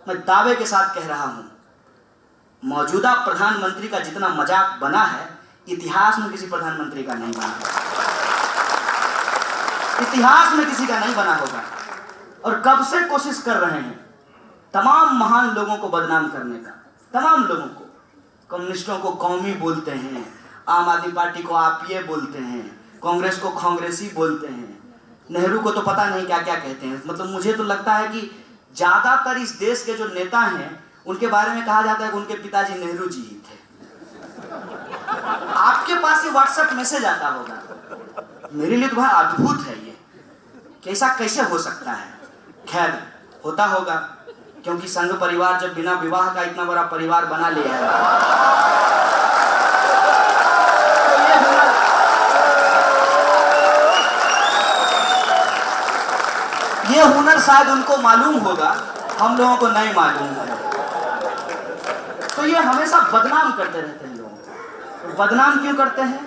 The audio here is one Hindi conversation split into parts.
मैं दावे के साथ कह रहा हूं, मौजूदा प्रधानमंत्री का जितना मजाक बना है, इतिहास में किसी प्रधानमंत्री का नहीं बना होगा, इतिहास में किसी का नहीं बना होगा। और कब से कोशिश कर रहे हैं तमाम महान लोगों को बदनाम करने का, तमाम लोगों को। कम्युनिस्टों को कौमी बोलते हैं, आम आदमी पार्टी को आपीए बोलते हैं, कांग्रेस को कांग्रेसी बोलते हैं, नेहरू को तो पता नहीं क्या क्या कहते हैं। मतलब मुझे तो लगता है कि ज्यादातर इस देश के जो नेता हैं उनके बारे में कहा जाता है कि उनके पिताजी नेहरू जी ही थे। आपके पास ये व्हाट्सएप मैसेज आता होगा, मेरे लिए तो भाई अद्भुत है ये, कैसा कैसे हो सकता है। खैर होता होगा, क्योंकि संघ परिवार जब बिना विवाह का इतना बड़ा परिवार बना लिया है, ये हुनर शायद उनको मालूम होगा, हम लोगों को नहीं मालूम है। तो ये हमेशा बदनाम करते रहते हैं लोग। बदनाम क्यों करते हैं?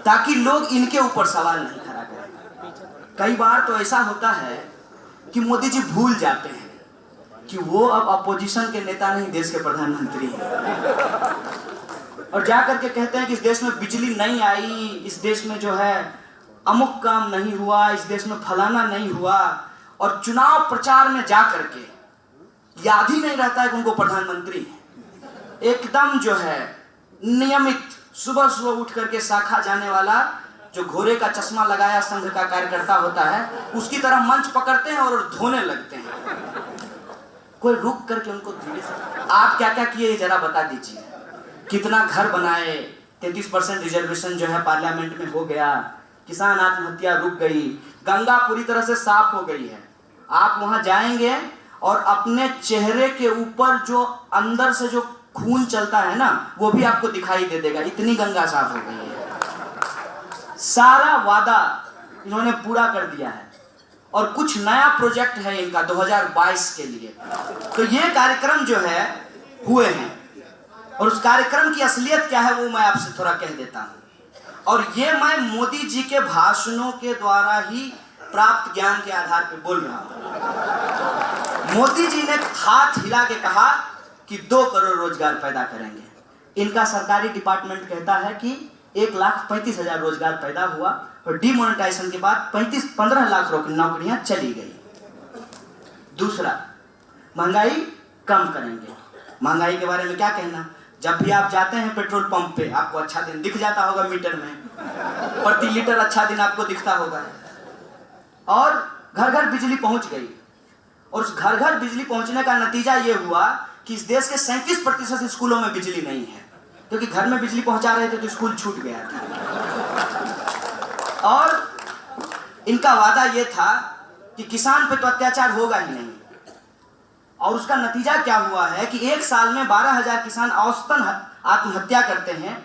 ताकि लोग इनके ऊपर सवाल नहीं खड़ा करें। कई बार तो ऐसा होता है कि मोदी जी भूल जाते हैं कि वो अब अपोजिशन के नेता नहीं, देश के प्रधानमंत्री हैं, और जाकर के कहते हैं कि इस देश में बिजली नहीं आई, इस देश में जो है अमुक काम नहीं हुआ, इस देश में फलाना नहीं हुआ। और चुनाव प्रचार में जाकर के याद ही नहीं रहता है कि उनको प्रधानमंत्री है। एकदम जो है नियमित सुबह सुबह उठ करके शाखा जाने वाला जो घोड़े का चश्मा लगाया संघ का कार्यकर्ता होता है, उसकी तरह मंच पकड़ते हैं और धोने लगते हैं। कोई रुक करके उनको धीरे से, आप क्या क्या किए जरा बता दीजिए। कितना घर बनाए, 33% रिजर्वेशन जो है पार्लियामेंट में हो गया, किसान आत्महत्या रुक गई, गंगा पूरी तरह से साफ हो गई है। आप वहां जाएंगे और अपने चेहरे के ऊपर जो अंदर से जो खून चलता है ना, वो भी आपको दिखाई दे देगा, इतनी गंगा साफ हो गई है। सारा वादा इन्होंने पूरा कर दिया है और कुछ नया प्रोजेक्ट है इनका 2022 के लिए। तो ये कार्यक्रम जो है हुए हैं, और उस कार्यक्रम की असलियत क्या है वो मैं आपसे थोड़ा कह देता हूं। और ये मैं मोदी जी के भाषणों के द्वारा ही प्राप्त ज्ञान के आधार पर बोल रहा हूं। मोदी जी ने हाथ हिला के कहा कि 2 करोड़ रोजगार पैदा करेंगे। इनका सरकारी डिपार्टमेंट कहता है कि 1,35,000 रोजगार पैदा हुआ, और डिमोनेटाइजेशन के बाद 15 लाख नौकरियां चली गई। दूसरा, महंगाई कम करेंगे। महंगाई के बारे में क्या कहना, जब भी आप जाते हैं पेट्रोल पंप पे आपको अच्छा दिन दिख जाता होगा, मीटर में प्रति लीटर अच्छा दिन आपको दिखता होगा। और घर घर बिजली पहुंच गई, और उस घर घर बिजली पहुंचने का नतीजा ये हुआ कि इस देश के 37% स्कूलों में बिजली नहीं है, क्योंकि घर में बिजली पहुंचा रहे थे तो स्कूल छूट गया था। और इनका वादा ये था कि किसान पे तो अत्याचार होगा ही नहीं, और उसका नतीजा क्या हुआ है कि एक साल में 12,000 किसान औसतन आत्महत्या करते हैं।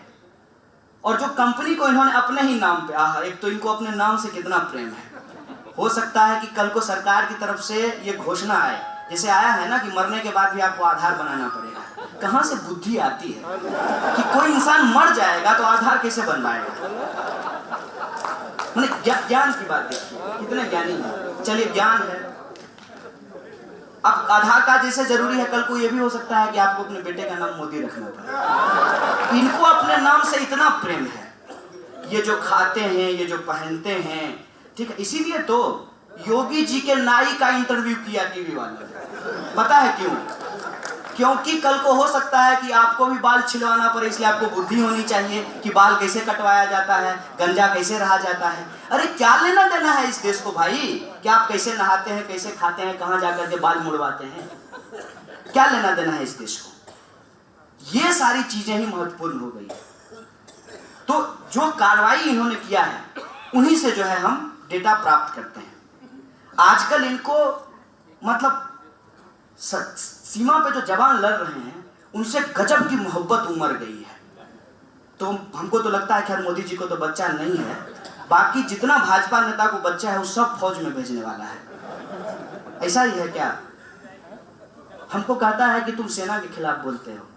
और जो कंपनी को इन्होंने अपने ही नाम पे, एक तो इनको अपने नाम से कितना प्रेम है। हो सकता है कि कल को सरकार की तरफ से ये घोषणा आए, जैसे आया है ना कि मरने के बाद भी आपको आधार बनाना पड़ेगा। कहां से बुद्धि आती है कि कोई इंसान मर जाएगा तो आधार कैसे बनवाएगा? मैंने ज्ञान की बात देखी, कितने ज्ञानी है। चलिए ज्ञान है, अब आधार कार्ड जैसे जरूरी है, कल को ये भी हो सकता है कि आपको अपने बेटे का नाम मोदी रखना पड़े। इनको अपने नाम से इतना प्रेम है, ये जो खाते हैं, ये जो पहनते हैं, ठीक है। इसीलिए तो योगी जी के नाई का इंटरव्यू किया टीवी वालों ने। पता है क्यों? क्योंकि कल को हो सकता है कि आपको भी बाल छिलवाना पड़े, इसलिए आपको बुद्धि होनी चाहिए कि बाल कैसे कटवाया जाता है, गंजा कैसे रहा जाता है। अरे क्या लेना देना है इस देश को भाई, कि आप कैसे नहाते हैं, कैसे खाते हैं, कहां जाकर के बाल मुड़वाते हैं, क्या लेना देना है इस देश को? ये सारी चीजें ही महत्वपूर्ण हो गई। तो जो कार्रवाई इन्होंने किया है उन्हीं से जो है हम डेटा प्राप्त करते हैं। आजकल इनको मतलब सीमा पे जो जवान लड़ रहे हैं उनसे गजब की मोहब्बत उमड़ गई है। तो हमको तो लगता है खैर मोदी जी को तो बच्चा नहीं है, बाकी जितना भाजपा नेता को बच्चा है वो सब फौज में भेजने वाला है। ऐसा ही है क्या? हमको कहता है कि तुम सेना के खिलाफ बोलते हो।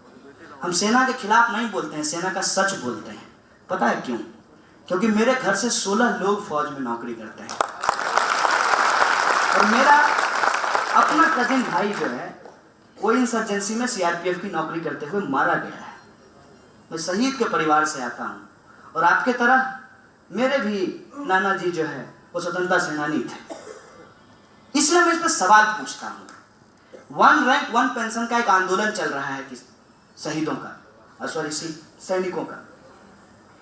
हम सेना के खिलाफ नहीं बोलते हैं, सेना का सच बोलते हैं। पता है क्यों? क्योंकि मेरे घर से 16 लोग फौज में नौकरी करते हैं, और मेरा अपना कजिन भाई जो है वो इंसर्जेंसी में सीआरपीएफ की नौकरी करते हुए मारा गया है। मैं शहीद के परिवार से आता हूँ और आपके तरह मेरे भी नाना जी जो है वो स्वतंत्रता सेनानी थे। इसलिए मैं इस पर सवाल पूछता हूँ। वन रैंक वन पेंशन का एक आंदोलन चल रहा है कि शहीदों का, सॉरी सैनिकों का,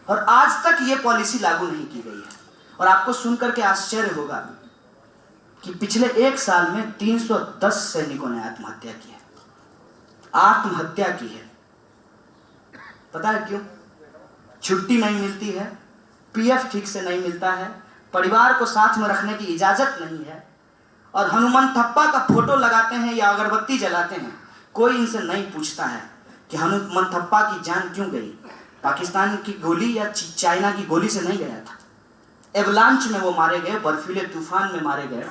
और आज तक ये पॉलिसी लागू नहीं की गई है। और आपको सुनकर के आश्चर्य होगा कि पिछले एक साल में 310 सैनिकों ने आत्महत्या की है। आत्महत्या की है। पता है क्यों? छुट्टी नहीं मिलती है, पीएफ ठीक से नहीं मिलता है, परिवार को साथ में रखने की इजाजत नहीं है, और हनुमान थप्पा का फोटो लगाते हैं या अगरबत्ती जलाते हैं, कोई इनसे नहीं पूछता है कि हनुमान थप्पा की जान क्यों गई। पाकिस्तान की गोली या चाइना की गोली से नहीं गया था, एवलांच में वो मारे गए, बर्फीले तूफान में मारे गए।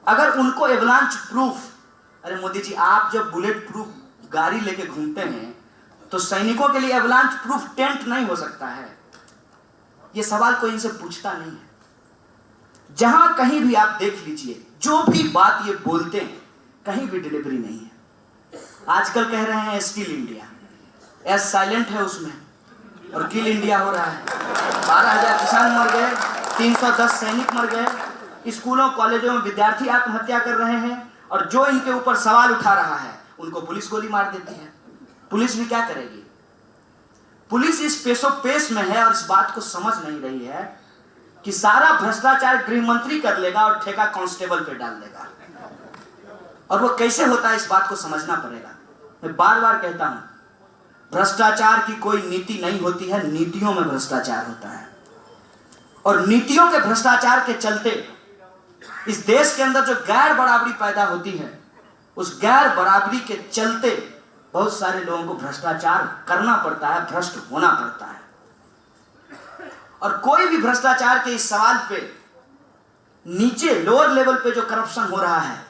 अगर उनको एवलांच प्रूफ, अरे मोदी जी आप जब बुलेट प्रूफ गाड़ी लेके घूमते हैं तो सैनिकों के लिए एवलांच प्रूफ टेंट नहीं हो सकता है? ये सवाल कोई इनसे पूछता नहीं है। जहां कहीं भी आप देख लीजिए, जो भी बात ये बोलते हैं कहीं भी डिलीवरी नहीं है। आजकल कह रहे हैं स्किल इंडिया, एस साइलेंट है उसमें और किल इंडिया हो रहा है। 12,000 किसान मर गए, 310 सैनिक मर गए, स्कूलों कॉलेजों में विद्यार्थी आत्महत्या कर रहे हैं, और जो इनके ऊपर सवाल उठा रहा है उनको पुलिस गोली मार देती है। पुलिस भी क्या करेगी? पुलिस इस पेशो पेश में है और इस बात को समझ नहीं रही है कि सारा भ्रष्टाचार गृह मंत्री कर लेगा और ठेका कांस्टेबल पे डाल देगा। और वो कैसे होता है इस बात को समझना पड़ेगा। मैं बार बार कहता हूं, भ्रष्टाचार की कोई नीति नहीं होती है, नीतियों में भ्रष्टाचार होता है। और नीतियों के भ्रष्टाचार के चलते इस देश के अंदर जो गैर बराबरी पैदा होती है, उस गैर बराबरी के चलते बहुत सारे लोगों को भ्रष्टाचार करना पड़ता है, भ्रष्ट होना पड़ता है। और कोई भी भ्रष्टाचार के इस सवाल पे नीचे लोअर लेवल पे जो करप्शन हो रहा है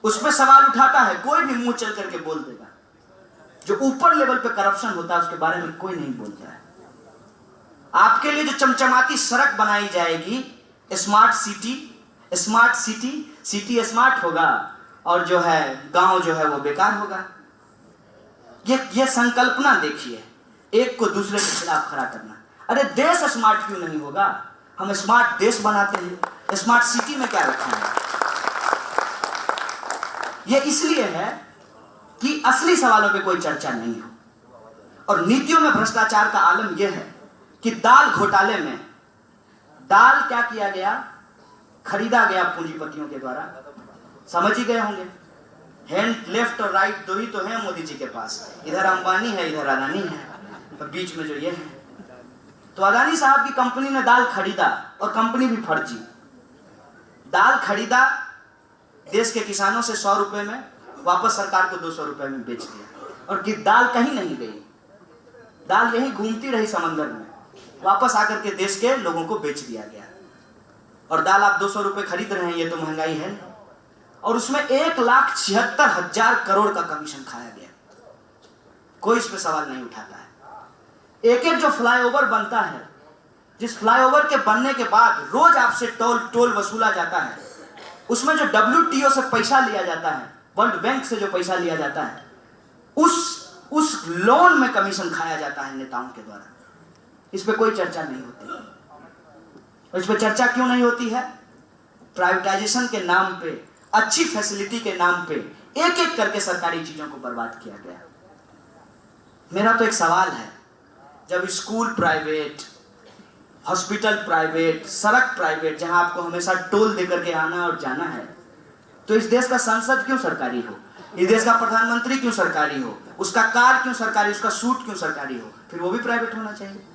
उस पे सवाल उठाता है, कोई भी मुंह चल करके बोल देगा। जो ऊपर लेवल पे करप्शन होता है उसके बारे में कोई नहीं बोलता है। आपके लिए जो चमचमाती सड़क बनाई जाएगी, स्मार्ट सिटी, सिटी स्मार्ट होगा और जो है गांव जो है वो बेकार होगा। ये संकल्पना देखिए, एक को दूसरे के खिलाफ खड़ा करना। अरे देश स्मार्ट क्यों नहीं होगा? हम स्मार्ट देश बनाते हैं, स्मार्ट सिटी में क्या रखा है? ये इसलिए है कि असली सवालों पे कोई चर्चा नहीं हो। और नीतियों में भ्रष्टाचार का आलम यह है कि दाल घोटाले में दाल क्या किया गया? खरीदा गया पूंजीपतियों के द्वारा। समझ ही गए होंगे, हैंड लेफ्ट और राइट दो ही तो है मोदी जी के पास, इधर अंबानी है इधर अदानी है, और बीच में जो ये है। तो अदानी साहब की कंपनी ने दाल खरीदा और कंपनी भी फर्जी। दाल खरीदा, देश के किसानों से 100 रुपए में, वापस सरकार को 200 रुपए में बेच दिया। और कि दाल कहीं नहीं गई, दाल यहीं घूमती रही समंदर में, वापस आकर के देश के लोगों को बेच दिया गया। और दाल आप 200 रुपए खरीद रहे हैं, ये तो महंगाई है। और उसमें 1,76,000 करोड़ का कमीशन खाया गया। कोई इस पे सवाल नहीं उठाता है। एक एक जो फ्लाईओवर बनता है, जिस फ्लाईओवर के बनने के बाद रोज आपसे टोल वसूला जाता है, उसमें जो WTO से पैसा लिया जाता है, वर्ल्ड बैंक से जो पैसा लिया जाता है, उस लोन में कमीशन खाया जाता है नेताओं के द्वारा। इस पे कोई चर्चा नहीं होती। इस पे चर्चा क्यों नहीं होती है? प्राइवेटाइजेशन के नाम पे, अच्छी फैसिलिटी के नाम पे एक एक करके सरकारी चीजों को बर्बाद किया गया। मेरा तो एक सवाल है, जब स्कूल प्राइवेट, हॉस्पिटल प्राइवेट, सड़क प्राइवेट, जहां आपको हमेशा टोल देकर के आना और जाना है, तो इस देश का संसद क्यों सरकारी हो? इस देश का प्रधानमंत्री क्यों सरकारी हो? उसका कार क्यों सरकारी, उसका सूट क्यों सरकारी हो? फिर वो भी प्राइवेट होना चाहिए।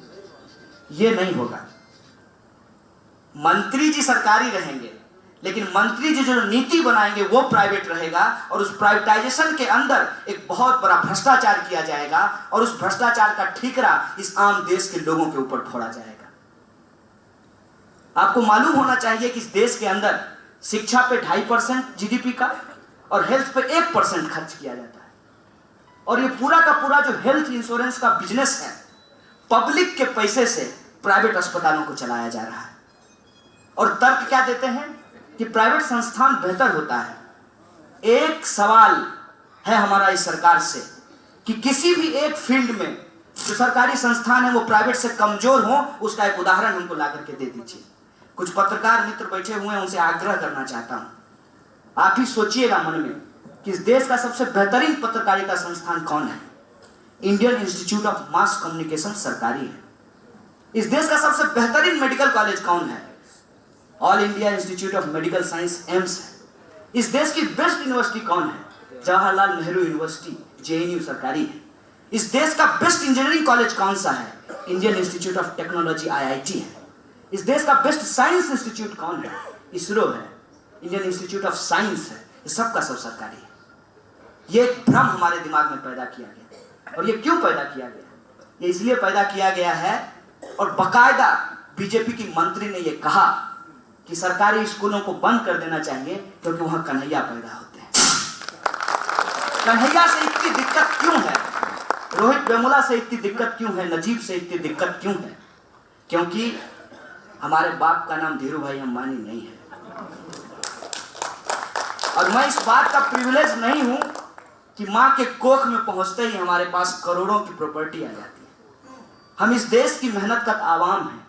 ये नहीं होगा। मंत्री जी सरकारी रहेंगे, लेकिन मंत्री जी जो नीति बनाएंगे वो प्राइवेट रहेगा। और उस प्राइवेटाइजेशन के अंदर एक बहुत बड़ा भ्रष्टाचार किया जाएगा और उस भ्रष्टाचार का ठीकरा इस आम देश के लोगों के ऊपर फोड़ा जाएगा। आपको मालूम होना चाहिए कि इस देश के अंदर शिक्षा पे 2.5% GDP का और हेल्थ पे 1% खर्च किया जाता है। और ये पूरा का पूरा जो हेल्थ इंश्योरेंस का बिजनेस है, पब्लिक के पैसे से प्राइवेट अस्पतालों को चलाया जा रहा है। और तर्क क्या देते हैं कि प्राइवेट संस्थान बेहतर होता है। एक सवाल है हमारा इस सरकार से कि किसी भी एक फील्ड में जो सरकारी संस्थान है वो प्राइवेट से कमजोर हो, उसका एक उदाहरण हमको ला करके दे दीजिए। कुछ पत्रकार मित्र बैठे हुए हैं, उनसे आग्रह करना चाहता हूं, आप ही सोचिएगा मन में कि इस देश का सबसे बेहतरीन पत्रकारिता संस्थान कौन है। Indian institute of mass communication सरकारी है। इस देश का सबसे बेहतरीन मेडिकल कॉलेज कौन है? All India institute of medical science AIIMS है। इस देश की बेस्ट यूनिवर्सिटी कौन है? जवाहरलाल नेहरू यूनिवर्सिटी जेएनयू सरकारी है। इस देश का बेस्ट इंजीनियरिंग कॉलेज कौन सा है? Indian institute of technology IIT है। इस देश का बेस्ट साइंस इंस्टीट्यूट कौन है? इसरो है, इंडियन इंस्टीट्यूट ऑफ साइंस है। ये सब का सब सरकारी है। ये एक भ्रम हमारे दिमाग में पैदा किया गया। और ये क्यों पैदा किया गया? ये इसलिए पैदा किया गया है, और बाकायदा बीजेपी की मंत्री ने यह कहा कि सरकारी स्कूलों को बंद कर देना चाहिए क्योंकि वहां कन्हैया पैदा होते हैं। कन्हैया से इतनी दिक्कत क्यों है? रोहित वेमुला से इतनी दिक्कत क्यों है? नजीब से इतनी दिक्कत क्यों है? क्योंकि हमारे बाप का नाम धीरू भाई अंबानी नहीं है। और मैं इस बात का प्रिविलेज नहीं हूं कि मां के कोख में पहुंचते ही हमारे पास करोड़ों की प्रॉपर्टी आ जाती है। हम इस देश की मेहनत का आवाम हैं,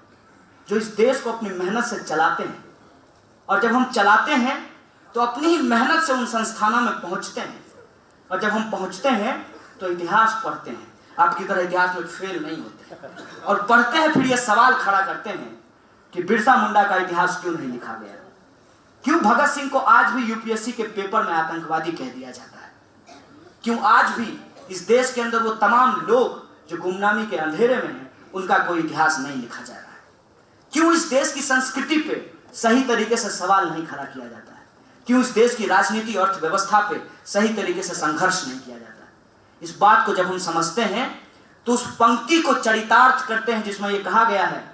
जो इस देश को अपनी मेहनत से चलाते हैं। और जब हम चलाते हैं तो अपनी ही मेहनत से उन संस्थानों में पहुंचते हैं। और जब हम पहुंचते हैं तो इतिहास पढ़ते हैं। आपकी तरह इतिहास में फेल नहीं होते। और पढ़ते हैं, फिर ये सवाल खड़ा करते हैं कि बिरसा मुंडा का इतिहास क्यों नहीं लिखा गया? क्यों भगत सिंह को आज भी यूपीएससी के पेपर में आतंकवादी कह दिया जाता है? क्यों आज भी इस देश के अंदर वो तमाम लोग जो गुमनामी के अंधेरे में हैं, उनका कोई इतिहास नहीं लिखा जा रहा है? क्यों इस देश की संस्कृति पे सही तरीके से सवाल नहीं खड़ा किया जाता है? क्यों इस देश की राजनीति अर्थव्यवस्था पे सही तरीके से संघर्ष नहीं किया जाता है? इस बात को जब हम समझते हैं तो उस पंक्ति को चरितार्थ करते हैं जिसमें यह कहा गया है,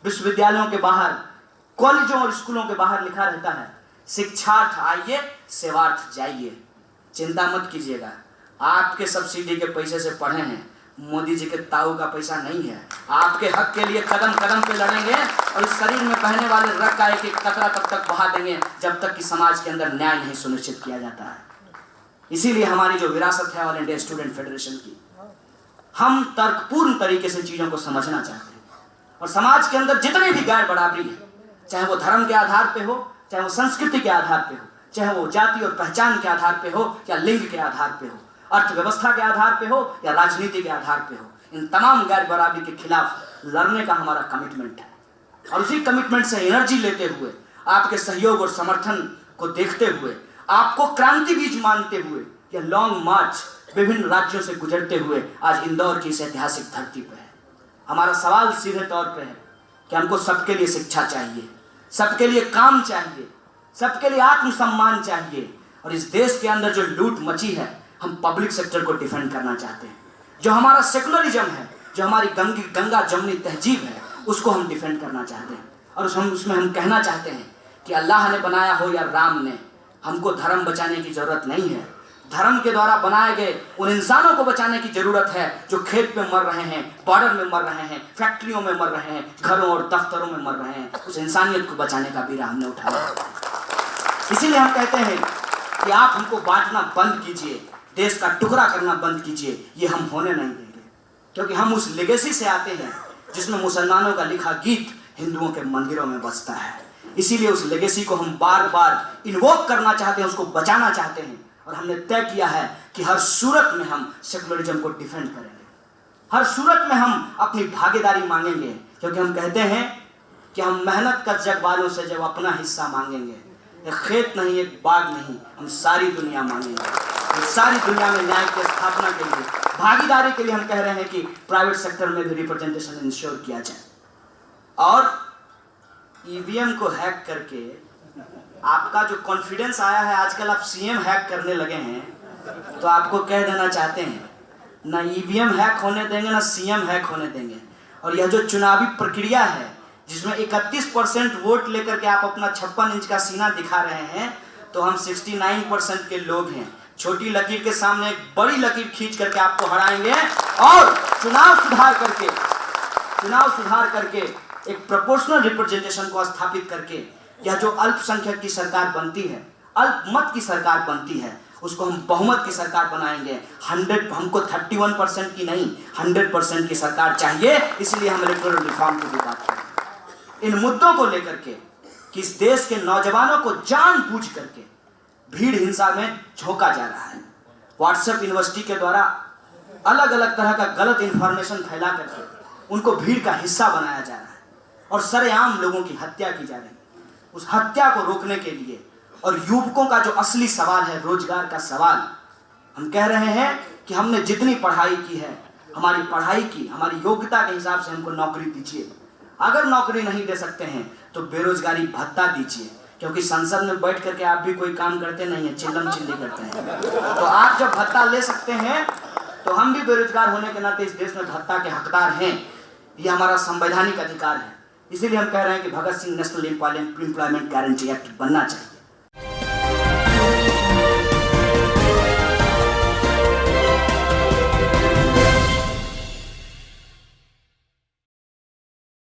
विश्वविद्यालयों के बाहर, कॉलेजों और स्कूलों के बाहर लिखा रहता है, शिक्षार्थ आइए, सेवार्थ जाइए। चिंता मत कीजिएगा, आपके सब्सिडी के पैसे से पढ़े हैं, मोदी जी के ताऊ का पैसा नहीं है। आपके हक के लिए कदम कदम पे लड़ेंगे और इस शरीर में बहने वाले रक्त का एक एक कतरा तब तक बहा देंगे जब तक कि समाज के अंदर न्याय नहीं सुनिश्चित किया जाता है। इसीलिए हमारी जो विरासत है ऑल इंडिया स्टूडेंट फेडरेशन की, हम तर्कपूर्ण तरीके से चीजों को समझना चाहते हैं। और समाज के अंदर जितने भी गैर बराबरी है, चाहे वो धर्म के आधार पे हो, चाहे वो संस्कृति के आधार पे हो, चाहे वो जाति और पहचान के आधार पे हो या लिंग के आधार पे हो, अर्थव्यवस्था के आधार पे हो या राजनीति के आधार पे हो, इन तमाम गैर बराबरी के खिलाफ लड़ने का हमारा कमिटमेंट है। और उसी कमिटमेंट से एनर्जी लेते हुए, आपके सहयोग और समर्थन को देखते हुए, आपको क्रांति बीज मानते हुए, यह लॉन्ग मार्च विभिन्न राज्यों से गुजरते हुए आज इंदौर की इस ऐतिहासिक धरती पर है। हमारा सवाल सीधे तौर पर है कि हमको सबके लिए शिक्षा चाहिए, सबके लिए काम चाहिए, सबके लिए आत्मसम्मान चाहिए। और इस देश के अंदर जो लूट मची है, हम पब्लिक सेक्टर को डिफेंड करना चाहते हैं। जो हमारा सेकुलरिज्म है, जो हमारी गंगा जमुनी तहजीब है, उसको हम डिफेंड करना चाहते हैं। और उसमें हम कहना चाहते हैं कि अल्लाह ने बनाया हो या राम ने, हमको धर्म बचाने की जरूरत नहीं है। धर्म के द्वारा बनाए गए उन इंसानों को बचाने की जरूरत है जो खेत में मर रहे हैं, बॉर्डर में मर रहे हैं, फैक्ट्रियों में मर रहे हैं, घरों और दफ्तरों में मर रहे हैं। उस इंसानियत को बचाने का बीड़ा हमने उठाया। इसीलिए हम कहते हैं कि आप हमको बांटना बंद कीजिए, देश का टुकड़ा करना बंद कीजिए। ये हम होने नहीं देंगे, क्योंकि हम उस लेगेसी से आते हैं जिसमें मुसलमानों का लिखा गीत हिंदुओं के मंदिरों में बजता है। इसीलिए उस लेगेसी को हम बार बार इन्वोक करना चाहते हैं, उसको बचाना चाहते हैं। और हमने तय किया है कि हर सूरत में हम सेकुलरिज्म को डिफेंड करेंगे, हर सूरत में हम अपनी भागीदारी मांगेंगे, क्योंकि हम कहते हैं कि हम मेहनत कर जग वालों से जब अपना हिस्सा मांगेंगे, एक खेत नहीं, एक बाग नहीं, हम सारी दुनिया मांगेंगे। सारी दुनिया में न्याय की स्थापना के लिए, भागीदारी के लिए हम कह रहे हैं कि प्राइवेट सेक्टर में भी रिप्रेजेंटेशन इंश्योर किया जाए। और ईवीएम को हैक करके आपका जो कॉन्फिडेंस आया है, आजकल आप सीएम हैक करने लगे हैं, तो आपको कह देना चाहते हैं, ना ईवीएम हैक होने देंगे, ना सीएम हैक होने देंगे। और यह जो चुनावी प्रक्रिया है जिसमें 31% वोट लेकर के आप अपना 56 इंच का सीना दिखा रहे हैं, तो हम 69% के लोग हैं। छोटी लकीर के सामने एक बड़ी लकीर खींच करके आपको हराएंगे और चुनाव सुधार करके एक प्रोपोर्शनल रिप्रेजेंटेशन को स्थापित करके यह जो अल्पसंख्यक की सरकार बनती है, अल्पमत की सरकार बनती है उसको हम बहुमत की सरकार बनाएंगे। 100 हमको 31% की नहीं 100% की सरकार चाहिए, इसलिए हम इलेक्टोरल रिफॉर्म की भी बात करें। इन मुद्दों को लेकर के कि इस देश के नौजवानों को जानबूझ करके भीड़ हिंसा में झोंका जा रहा है। व्हाट्सएप यूनिवर्सिटी के द्वारा अलग अलग तरह का गलत इंफॉर्मेशन फैला करके उनको भीड़ का हिस्सा बनाया जा रहा है और सरेआम लोगों की हत्या की जा रही है। उस हत्या को रोकने के लिए और युवकों का जो असली सवाल है रोजगार का सवाल, हम कह रहे हैं कि हमने जितनी पढ़ाई की है, हमारी पढ़ाई की हमारी योग्यता के हिसाब से हमको नौकरी दीजिए। अगर नौकरी नहीं दे सकते हैं तो बेरोजगारी भत्ता दीजिए, क्योंकि संसद में बैठ करके आप भी कोई काम करते नहीं है, चिल्लम चिल्ली करते हैं। तो आप जब भत्ता ले सकते हैं तो हम भी बेरोजगार होने के नाते इस देश में भत्ता के हकदार हैं। ये हमारा संवैधानिक अधिकार है। इसीलिए हम कह रहे हैं कि Bhagat Singh national employment guarantee act बनना चाहिए।